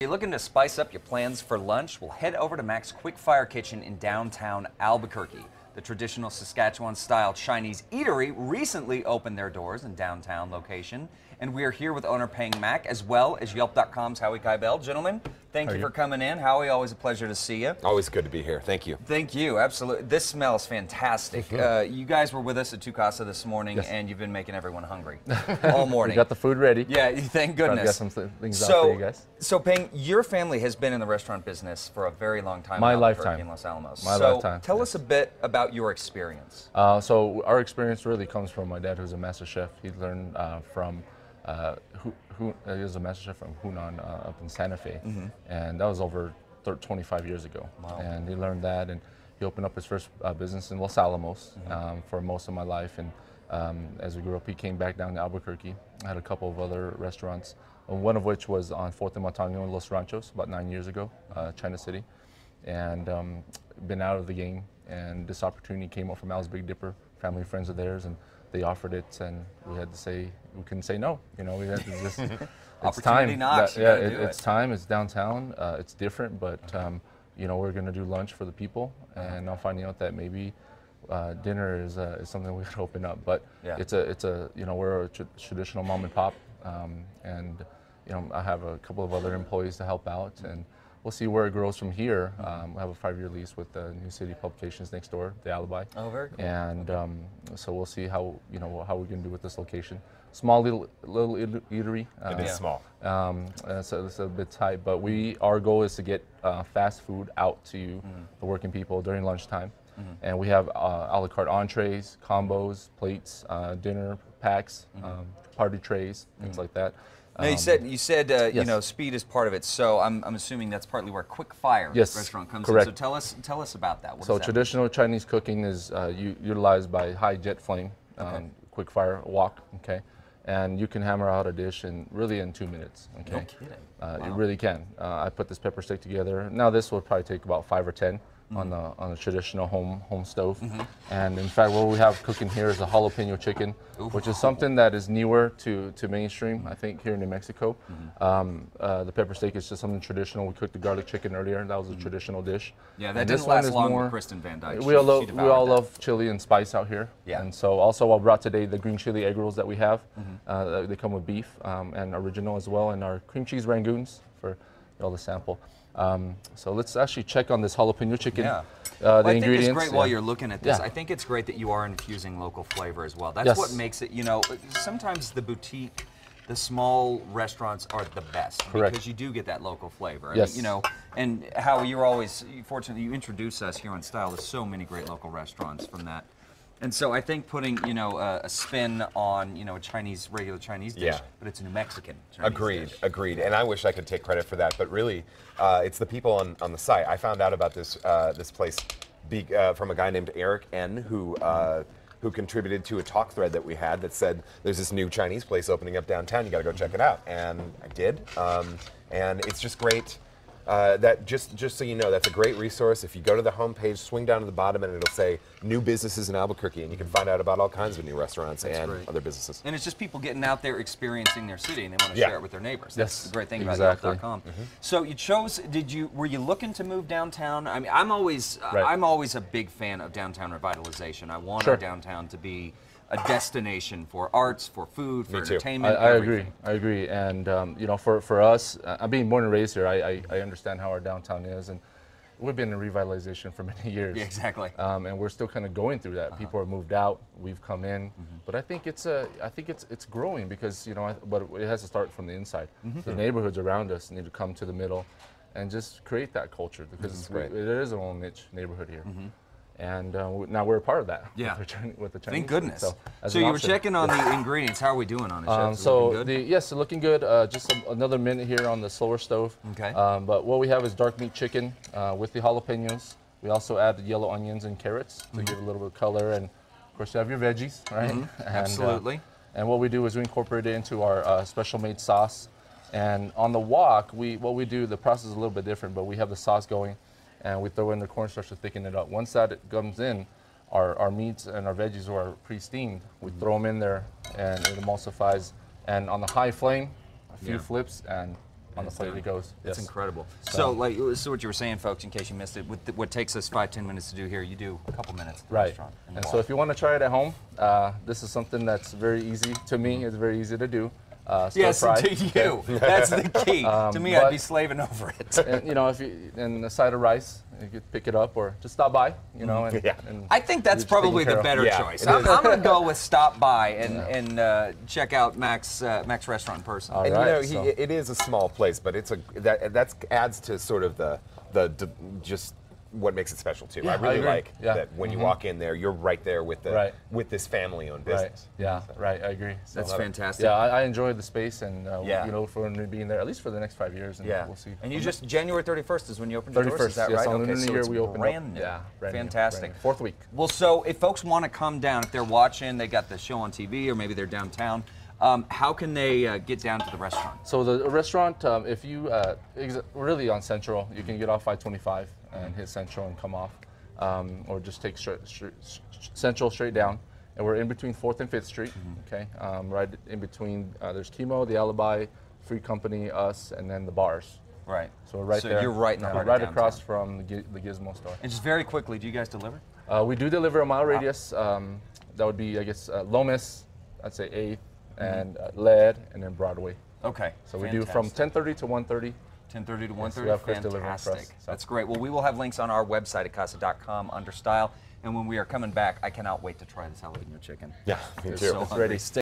You're looking to spice up your plans for lunch? Well, head over to Mac's Quick Fire Kitchen in downtown Albuquerque. The traditional Saskatchewan-style Chinese eatery recently opened their doors in downtown location, and we are here with owner Peng Mac as well as Yelp.com's Howie Kybell. Gentlemen, thank you for coming in. Howie, always a pleasure to see you. Always good to be here. Thank you. Thank you. Absolutely. This smells fantastic. You guys were with us at Tucasa this morning, and you've been making everyone hungry all morning. We got the food ready. Yeah, thank goodness. Got some things out for you guys. So, Peng, your family has been in the restaurant business for a very long time. My in lifetime. In Los Alamos. My lifetime. Tell us a bit about your experience. So our experience really comes from my dad, who's a master chef. He learned from he was a master chef from Hunan up in Santa Fe, and that was over 25 years ago. Wow. And he learned that, and he opened up his first business in Los Alamos for most of my life. And as we grew up, he came back down to Albuquerque. I had a couple of other restaurants, one of which was on 4th and Montano in Los Ranchos about 9 years ago, China City, and been out of the game. And this opportunity came up from Al's Big Dipper, family and friends of theirs, and they offered it, and we had to say, we couldn't say no. You know, we had to just, it's time. It's time, it's downtown, it's different, but you know, we're gonna do lunch for the people, and I'm finding out that maybe dinner is something we could open up, but it's a, you know, we're a traditional mom and pop, and you know, I have a couple of other employees to help out, and we'll see where it grows from here. We have a 5-year lease with New City Publications next door, The Alibi. Oh, very cool. And so we'll see how, you know, how we can do with this location. Small little eatery. It is small. So it's a bit tight, but our goal is to get fast food out to the working people during lunchtime. And we have a la carte entrees, combos, plates, dinner packs, party trays, things like that. Now you said yes. you know, speed is part of it, so I'm assuming that's partly where Quick Fire restaurant comes correct. in. So tell us about that. So traditional Chinese cooking is utilized by high jet flame, Quick Fire wok, okay, and you can hammer out a dish in 2 minutes. Okay, no kidding. Wow. It really can. I put this pepper steak together. Now this will probably take about 5 or 10. On the traditional home stove, and in fact, what we have cooking here is a jalapeno chicken, which is something that is newer to mainstream. I think here in New Mexico, the pepper steak is just something traditional. We cooked the garlic chicken earlier; that was a traditional dish. Yeah, that didn't last long with Kristen Van Dyke. We all love chili and spice out here. Yeah. And so also I brought today the green chili egg rolls that we have. They come with beef and original as well, and our cream cheese rangoons for y'all to sample. So let's actually check on this jalapeno chicken. Yeah. The ingredients. I think it's great while you're looking at this. I think it's great that you are infusing local flavor as well. That's what makes it, you know, sometimes the boutique, the small restaurants are the best. Correct. Because you do get that local flavor. Yes. I mean, you know, and how you're always, fortunately, you introduce us here on Style to so many great local restaurants from that. And so I think putting, you know, a spin on, you know, a regular Chinese dish, but it's a New Mexican Chinese dish. Agreed. And I wish I could take credit for that, but really, it's the people on the site. I found out about this this place from a guy named Eric N, who contributed to a talk thread that we had that said there's this new Chinese place opening up downtown. You got to go check it out, and I did. And it's just great. That just so you know, that's a great resource. If you go to the homepage, swing down to the bottom, and it'll say new businesses in Albuquerque, and you can find out about all kinds of new restaurants and other businesses. And it's just people getting out there experiencing their city, and they want to share it with their neighbors. That's the great thing about Yelp.com. So you chose? Were you looking to move downtown? I mean, I'm always a big fan of downtown revitalization. I want our downtown to be a destination for arts, for food, for entertainment. I agree. And you know, for us, I'm being born and raised here. I understand how our downtown is, and we've been in revitalization for many years. Yeah, exactly. And we're still kind of going through that. People have moved out, we've come in, but I think it's growing because, you know, but it has to start from the inside. The neighborhoods around us need to come to the middle, and just create that culture because it is a little niche neighborhood here. And now we're a part of that with the Chinese. Thank goodness. So you were checking on the ingredients. How are we doing on it, Chef? So yes, looking good. Just another minute here on the slower stove. Okay. But what we have is dark meat chicken with the jalapenos. We also add the yellow onions and carrots to give a little bit of color, and of course you have your veggies, right? And, absolutely. And what we do is we incorporate it into our special made sauce. And on the wok, what we do, the process is a little bit different, but we have the sauce going, and we throw in the cornstarch to thicken it up. Once that comes in, our meats and our veggies are pre-steamed. We throw them in there, and it emulsifies. And on the high flame, a few flips, and on the plate it goes. That's Yes. incredible. So, like, so what you were saying, folks, in case you missed it, what takes us 5-10 minutes to do here, you do a couple minutes at the Right. restaurant. And so if you want to try it at home, this is something that's very easy to me. It's very easy to do. Stir yes, fry. to you. That's the key. To me, I'd but- be slaving over it. And, you know, if you and a side of rice, you could pick it up or just stop by. You know, and, Yeah. and I think that's you're just taking probably care the of. better Yeah, choice. it I'm is. going to go with stop by and check out Max Restaurant in person. All And right, you know, it is a small place, but it's that adds to sort of the just what makes it special too. Yeah, I I really agree. like Yeah. that when you walk in there, you're right there with the Right. with this family-owned Right. business. Yeah. Right. I agree. So, That's fantastic. Yeah, I enjoy the space, and Yeah. you know, for me being there at least for the next 5 years, and Yeah. we'll see. And you just, January 31st is when you opened your doors, is 31st, that yes, right? on the new so year it's we opened brand up. new. Yeah, brand new, Fantastic. brand new. Fourth week. Well, so if folks want to come down, if they're watching, they got the show on TV, or maybe they're downtown, how can they get down to the restaurant? So the restaurant, if you really on Central, you can get off I-25 and hit Central and come off, or just take Central straight down. And we're in between 4th and 5th Street. Okay, right in between. There's Chemo, the Alibi, Free Company, us, and then the bars. Right. So we're right so there. you're right in the yeah, heart right of across downtown. from the Gizmo store. And just very quickly, do you guys deliver? We do deliver a mile radius. That would be, I guess, Lomas, I'd say 8th, and LED, and then Broadway. Okay. So we do from 10:30 to 1:30. 10:30 to 1:30. we have Chris delivering for us, Fantastic. so. That's great. Well, we will have links on our website at casa.com under style. And when we are coming back, I cannot wait to try this jalapeno chicken. Yeah, me It's too. so It's hungry. ready. Stay